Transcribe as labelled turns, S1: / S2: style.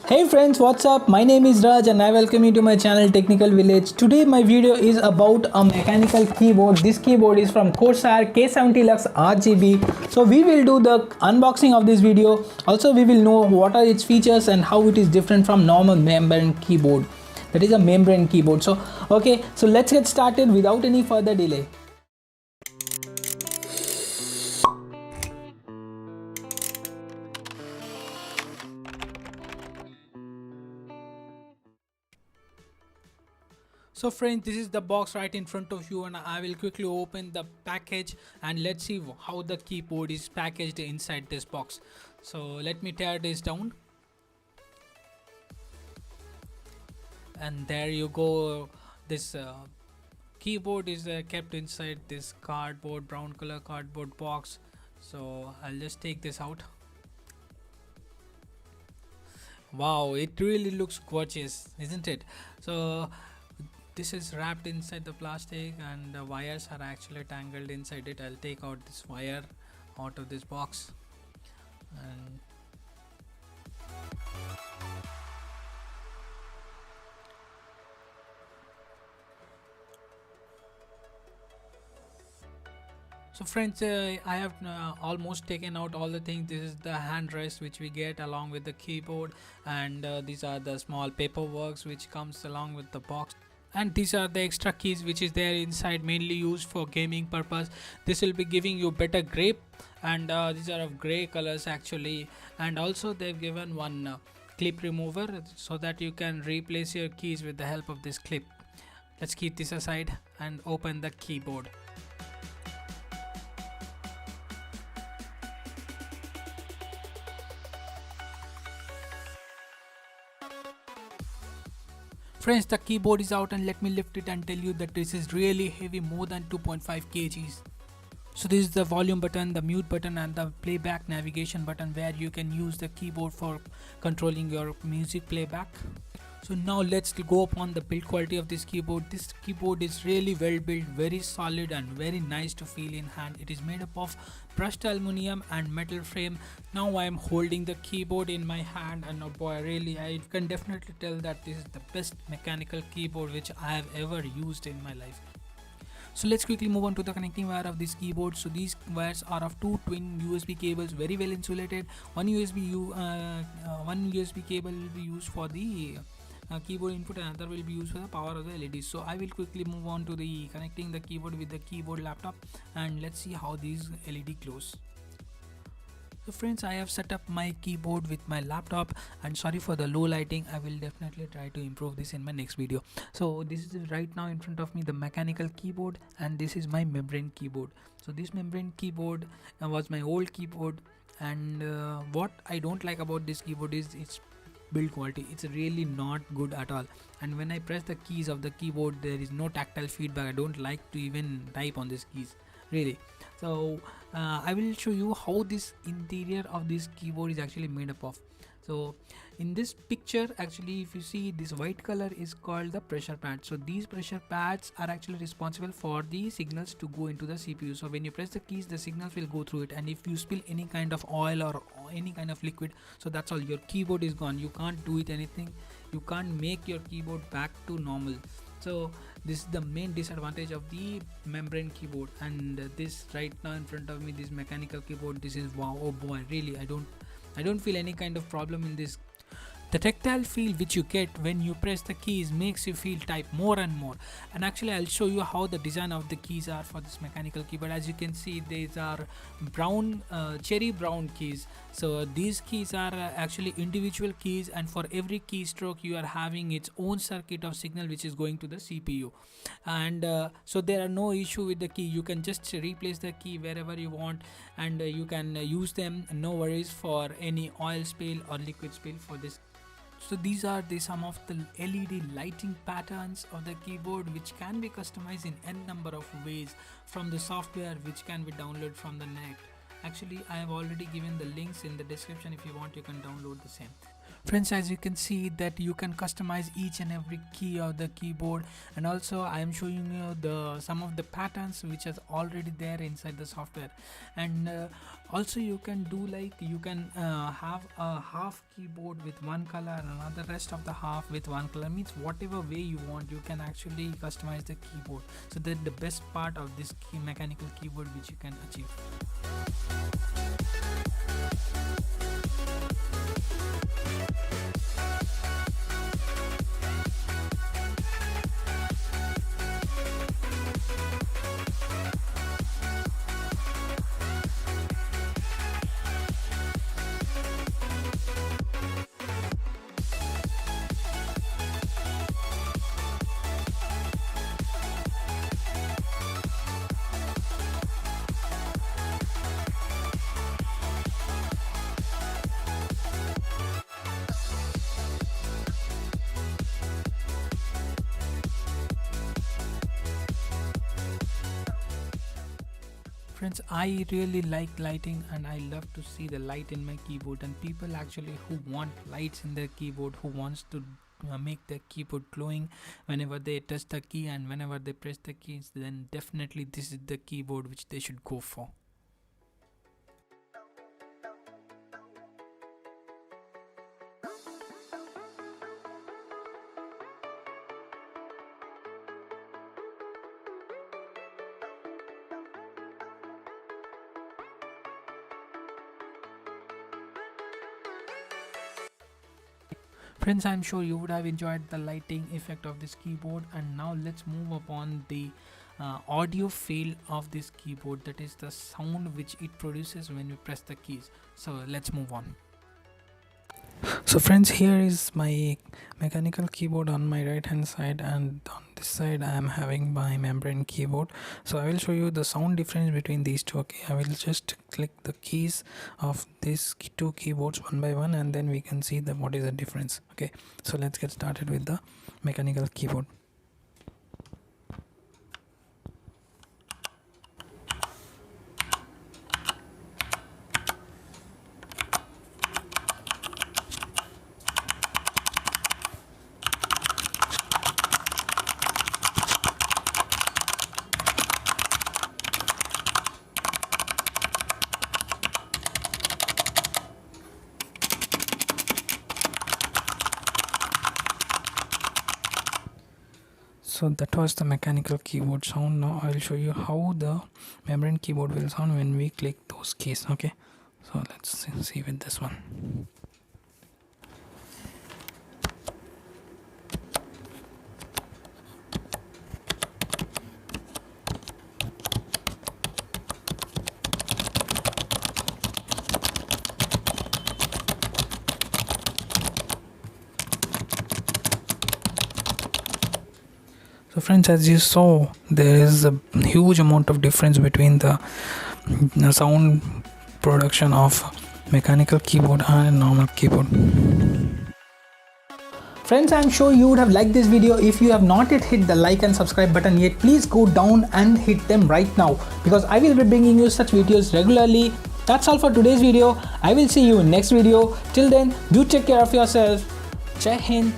S1: Hey friends, what's up? My name is Raj and I welcome you to my channel Technical Village. Today my video is about a mechanical keyboard. This keyboard is from Corsair K70 LUX RGB. So we will do the unboxing of this video. Also we will know what are its features and how it is different from normal membrane keyboard. That is a membrane keyboard. So let's get started without any further delay. So friends, this is the box right in front of you and I will quickly open the package and let's see how the keyboard is packaged inside this box. So let me tear this down. And there you go. This keyboard is kept inside this cardboard, brown color cardboard box. So I'll just take this out. Wow, it really looks gorgeous, isn't it? So this is wrapped inside the plastic and the wires are actually tangled inside it. I'll take out this wire out of this box and so friends, I have almost taken out all the things. This is the handrest which we get along with the keyboard, and these are the small paperworks which comes along with the box. And these are the extra keys which is there inside, mainly used for gaming purpose. This will be giving you better grip, and these are of gray colors actually. And also they've given one clip remover so that you can replace your keys with the help of this clip. Let's keep this aside and open the keyboard. Friends, the keyboard is out and let me lift it and tell you that this is really heavy, more than 2.5 kgs. So this is the volume button, the mute button and the playback navigation button where you can use the keyboard for controlling your music playback. So now let's go upon the build quality of this keyboard. This keyboard is really well built, very solid and very nice to feel in hand. It is made up of brushed aluminum and metal frame. Now I am holding the keyboard in my hand and oh boy, really I can definitely tell that this is the best mechanical keyboard which I have ever used in my life. So let's quickly move on to the connecting wire of this keyboard. So these wires are of two twin USB cables, very well insulated. One USB cable will be used for the keyboard input and another will be used for the power of the LEDs. So I will quickly move on to the connecting the keyboard with the keyboard laptop and let's see how these LED glows. So friends, I have set up my keyboard with my laptop and sorry for the low lighting. I will definitely try to improve this in my next video. So this is right now in front of me the mechanical keyboard and this is my membrane keyboard. So this membrane keyboard was my old keyboard, and what I don't like about this keyboard is its build quality. It's really not good at all, and when I press the keys of the keyboard there is no tactile feedback. I don't like to even type on these keys really. So I will show you how this interior of this keyboard is actually made up of. So in this picture actually, if you see, this white color is called the pressure pad. So these pressure pads are actually responsible for the signals to go into the CPU. So when you press the keys, the signals will go through it, and if you spill any kind of oil or any kind of liquid, so that's all, your keyboard is gone. You can't do it anything. You can't make your keyboard back to normal. So this is the main disadvantage of the membrane keyboard. And this right now in front of me, this mechanical keyboard, this is wow, oh boy, really I don't feel any kind of problem in this. The tactile feel which you get when you press the keys makes you feel type more and more. And actually I'll show you how the design of the keys are for this mechanical keyboard. As you can see, these are brown, cherry brown keys. So these keys are actually individual keys, and for every keystroke you are having its own circuit of signal which is going to the CPU. And so there are no issue with the key. You can just replace the key wherever you want, and you can use them, no worries for any oil spill or liquid spill for this. So these are some of the LED lighting patterns of the keyboard which can be customized in n number of ways from the software which can be downloaded from the net. Actually I have already given the links in the description. If you want, you can download the same. Friends, as you can see that you can customize each and every key of the keyboard, and also I am showing you the some of the patterns which is already there inside the software. And also you can do like you can have a half keyboard with one color and another rest of the half with one color. Means whatever way you want, you can actually customize the keyboard. So that's the best part of this mechanical keyboard which you can achieve. Friends, I really like lighting and I love to see the light in my keyboard, and people actually who want lights in their keyboard, who wants to make their keyboard glowing whenever they touch the key and whenever they press the keys, then definitely this is the keyboard which they should go for. Friends, I'm sure you would have enjoyed the lighting effect of this keyboard, and now let's move upon the audio field of this keyboard, that is the sound which it produces when we press the keys. So let's move on. So friends, here is my mechanical keyboard on my right hand side, and on this side I am having my membrane keyboard. So I will show you the sound difference between these two. Okay, I will just click the keys of these two keyboards one by one, and then we can see what is the difference. Okay, so let's get started with the mechanical keyboard. So that was the mechanical keyboard sound. Now I will show you how the membrane keyboard will sound when we click those keys. Okay, so let's see with this one. So friends, as you saw, there is a huge amount of difference between the sound production of mechanical keyboard and normal keyboard.
S2: Friends, I'm sure you would have liked this video. If you have not yet hit the like and subscribe button yet, please go down and hit them right now, because I will be bringing you such videos regularly. That's all for today's video. I will see you in next video. Till then, do take care of yourself. Jai Hind.